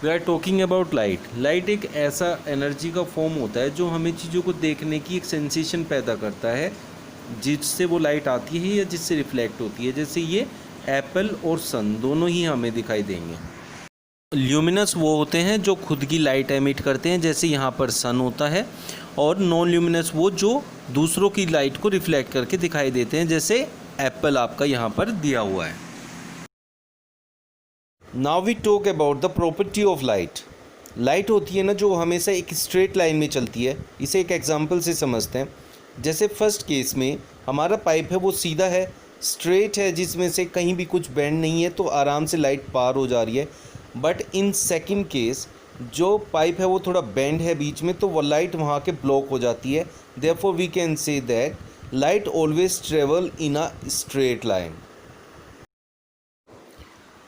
We are talking about light. Light एक ऐसा energy का फॉर्म होता है जो हमें चीज़ों को देखने की एक सेंसेशन पैदा करता है, जिससे वो लाइट आती है या जिससे रिफ्लेक्ट होती है। जैसे ये एप्पल और सन दोनों ही हमें दिखाई देंगे। ल्यूमिनस वो होते हैं जो खुद की लाइट एमिट करते हैं, जैसे यहाँ पर सन होता है, और नॉन ल्यूमिनस वो जो दूसरों की लाइट को रिफ्लेक्ट करके दिखाई देते हैं, जैसे एप्पल आपका यहाँ पर दिया हुआ है। Now we talk about the property of light. Light होती है ना जो हमेशा एक स्ट्रेट लाइन में चलती है। इसे एक एग्जांपल से समझते हैं। जैसे फर्स्ट केस में हमारा पाइप है वो सीधा है, स्ट्रेट है, जिसमें से कहीं भी कुछ बेंड नहीं है, तो आराम से लाइट पार हो जा रही है। बट इन सेकंड केस जो पाइप है वो थोड़ा बेंड है बीच में, तो वो लाइट वहाँ के ब्लॉक हो जाती है। Therefore we can say that light always travel in a straight line.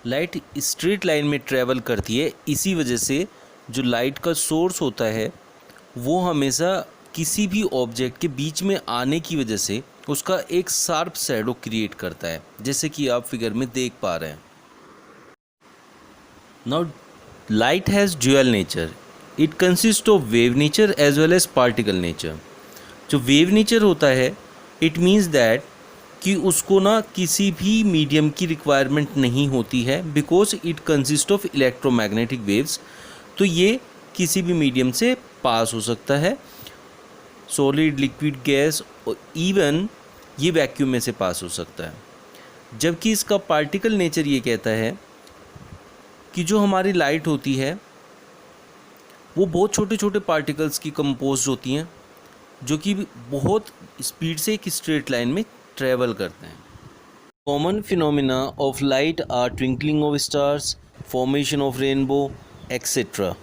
Light straight line में ट्रैवल करती है, इसी वजह से जो लाइट का सोर्स होता है वो हमेशा किसी भी ऑब्जेक्ट के बीच में आने की वजह से उसका एक शार्प शैडो क्रिएट करता है, जैसे कि आप फिगर में देख पा रहे हैं। Now light has dual nature. It consist of wave nature as well as particle nature. जो वेव नेचर होता है, इट मीन्स दैट कि उसको ना किसी भी मीडियम की रिक्वायरमेंट नहीं होती है, because it consist of electromagnetic waves. तो ये किसी भी मीडियम से पास हो सकता है, सॉलिड, लिक्विड, गैस, और इवन ये वैक्यूम में से पास हो सकता है। जबकि इसका पार्टिकल नेचर ये कहता है कि जो हमारी लाइट होती है वो बहुत छोटे छोटे पार्टिकल्स की कंपोज होती हैं, जो कि बहुत स्पीड से एक स्ट्रेट लाइन में ट्रेवल करते हैं। Common phenomena of light are twinkling of stars, formation of rainbow, etcetera.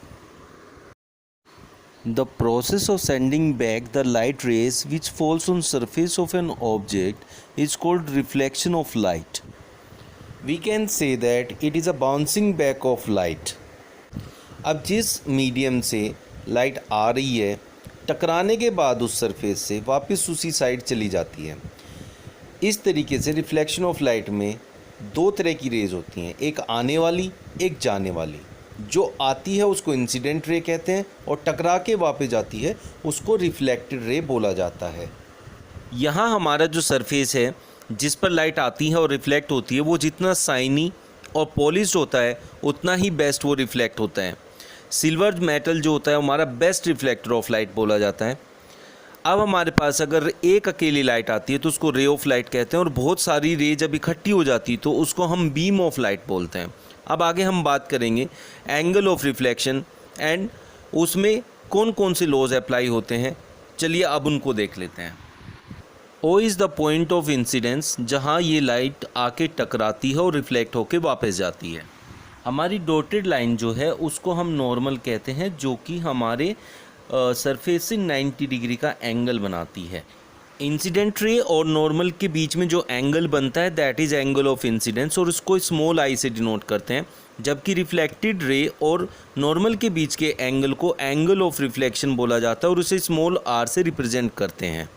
The process of sending back the light rays which falls on surface of an object is called reflection of light. We can say that it is a bouncing back of light. अब जिस medium से light आ रही है, टकराने के बाद उस surface से वापस उसी साइड चली जाती है। इस तरीके से रिफ्लेक्शन ऑफ लाइट में दो तरह की रेज होती हैं, एक आने वाली, एक जाने वाली। जो आती है उसको इंसिडेंट रे कहते हैं, और टकरा के वापस जाती है उसको रिफ्लेक्टेड रे बोला जाता है। यहाँ हमारा जो सरफेस है जिस पर लाइट आती है और रिफ्लेक्ट होती है, वो जितना शाइनी और पॉलिश्ड होता है उतना ही बेस्ट वो रिफ्लेक्ट होता है। सिल्वर मेटल जो होता है हमारा बेस्ट रिफ्लेक्टर ऑफ लाइट बोला जाता है। अब हमारे पास अगर एक अकेली लाइट आती है तो उसको रे ऑफ लाइट कहते हैं, और बहुत सारी रे जब इकट्ठी हो जाती है तो उसको हम बीम ऑफ लाइट बोलते हैं। अब आगे हम बात करेंगे एंगल ऑफ रिफ्लेक्शन एंड उसमें कौन कौन से लॉज अप्लाई होते हैं। चलिए अब उनको देख लेते हैं। O is the point of incidence, जहाँ ये लाइट आके टकराती है और रिफ्लेक्ट होके वापस जाती है। हमारी डॉटेड लाइन जो है उसको हम नॉर्मल कहते हैं, जो कि हमारे सरफेस से 90 डिग्री का एंगल बनाती है। इंसिडेंट रे और नॉर्मल के बीच में जो एंगल बनता है that is angle of incidence, और उसको स्मॉल आई से डिनोट करते हैं। जबकि रिफ्लेक्टेड रे और नॉर्मल के बीच के एंगल को एंगल ऑफ रिफ्लेक्शन बोला जाता है, और उसे स्मॉल आर से रिप्रेजेंट करते हैं।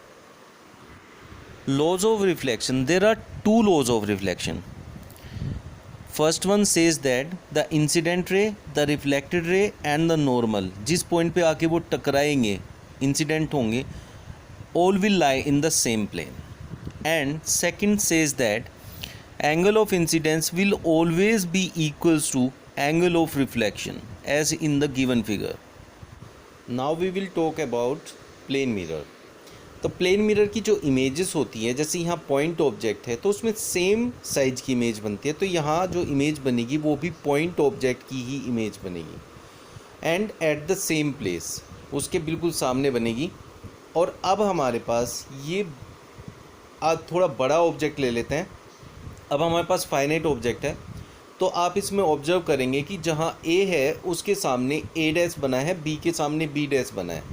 Laws of reflection, there are two laws of reflection. First one says that the incident ray, the reflected ray and the normal, जिस पॉइंट पे आके वो टकराएंगे, इंसिडेंट होंगे, all will lie in the same plane. And second says that angle of incidence will always be equals to angle of reflection as in the given figure. Now we will talk about plane mirror. तो plane mirror की जो images होती हैं, जैसे यहाँ point object है तो उसमें सेम साइज की इमेज बनती है, तो यहाँ जो इमेज बनेगी वो भी पॉइंट ऑब्जेक्ट की ही इमेज बनेगी, and eight the same place, उसके बिल्कुल सामने बनेगी। और अब हमारे पास ये थोड़ा बड़ा ऑब्जेक्ट ले लेते हैं। अब हमारे पास फाइनाइट ऑब्जेक्ट है, तो आप इसमें ऑब्जर्व करेंगे कि जहाँ ए है उसके सामने ए डैश बना है, बी के सामने बी डैश बना है,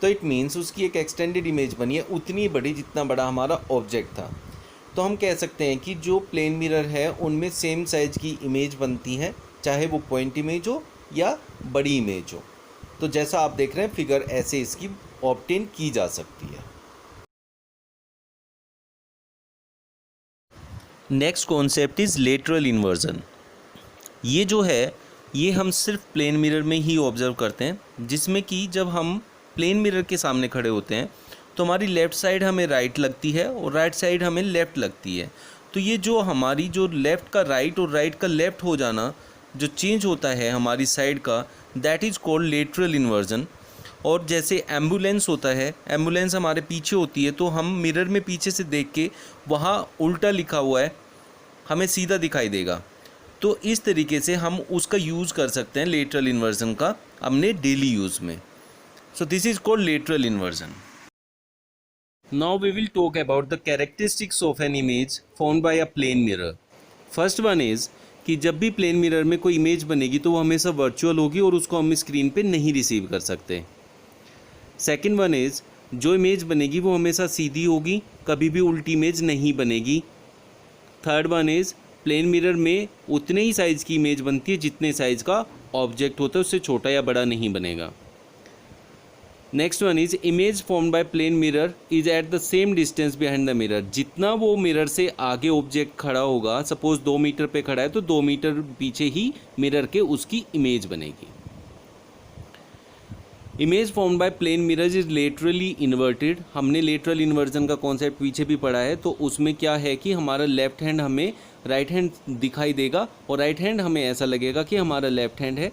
तो इट मीन्स उसकी एक एक्सटेंडेड इमेज बनी है उतनी बड़ी जितना बड़ा हमारा ऑब्जेक्ट था। तो हम कह सकते हैं कि जो प्लेन मिरर है उनमें सेम साइज की इमेज बनती है, चाहे वो पॉइंट इमेज हो या बड़ी इमेज हो। तो जैसा आप देख रहे हैं फिगर, ऐसे इसकी ऑब्टेन की जा सकती है। Next concept is lateral inversion. ये जो है ये हम सिर्फ प्लेन मिरर में ही ऑब्ज़र्व करते हैं, जिसमें कि जब हम प्लेन मिरर के सामने खड़े होते हैं तो हमारी लेफ़्ट साइड हमें राइट लगती है और राइट साइड हमें लेफ़्ट लगती है। तो ये जो हमारी जो लेफ़्ट का राइट और राइट का लेफ़्ट हो जाना जो चेंज होता है हमारी साइड का, that is called lateral inversion. और जैसे एम्बुलेंस होता है, एम्बुलेंस हमारे पीछे होती है तो हम मिरर में पीछे से देख के वहाँ उल्टा लिखा हुआ है हमें सीधा दिखाई देगा। तो इस तरीके से हम उसका यूज़ कर सकते हैं लेटरल इन्वर्जन का अपने डेली यूज़ में। So this is called lateral inversion. Now we will talk about the characteristics of an image found by a plane mirror. First one is कि जब भी प्लेन मिरर में कोई इमेज बनेगी तो वो हमेशा वर्चुअल होगी और उसको हम स्क्रीन पे नहीं रिसीव कर सकते। सेकेंड वन इज़ जो इमेज बनेगी वो हमेशा सीधी होगी, कभी भी उल्टी इमेज नहीं बनेगी। Third one is plane mirror में उतने ही साइज़ की इमेज बनती है जितने साइज़ का ऑब्जेक्ट होता है, उससे छोटा या बड़ा नहीं बनेगा। Next one is image formed by plane mirror is at the same distance behind the mirror. जितना वो मिरर से आगे ऑब्जेक्ट खड़ा होगा, सपोज 2 मीटर पे खड़ा है तो 2 मीटर पीछे ही मिरर के उसकी इमेज बनेगी। Image formed by plane mirror is laterally inverted. हमने लेटरल इन्वर्जन का कॉन्सेप्ट पीछे भी पढ़ा है, तो उसमें क्या है कि हमारा लेफ्ट हैंड हमें राइट हैंड दिखाई देगा और राइट हैंड हमें ऐसा लगेगा कि हमारा लेफ्ट हैंड है।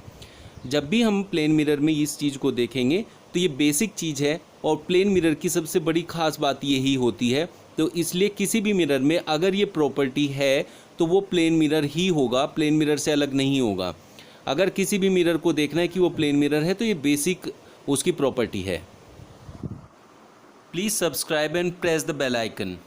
जब भी हम प्लेन मिरर में इस चीज़ को देखेंगे तो ये बेसिक चीज़ है और प्लेन मिरर की सबसे बड़ी ख़ास बात यही होती है। तो इसलिए किसी भी मिरर में अगर ये प्रॉपर्टी है तो वो प्लेन मिरर ही होगा, प्लेन मिरर से अलग नहीं होगा। अगर किसी भी मिरर को देखना है कि वो प्लेन मिरर है तो ये बेसिक उसकी प्रॉपर्टी है। Please subscribe and press the bell icon.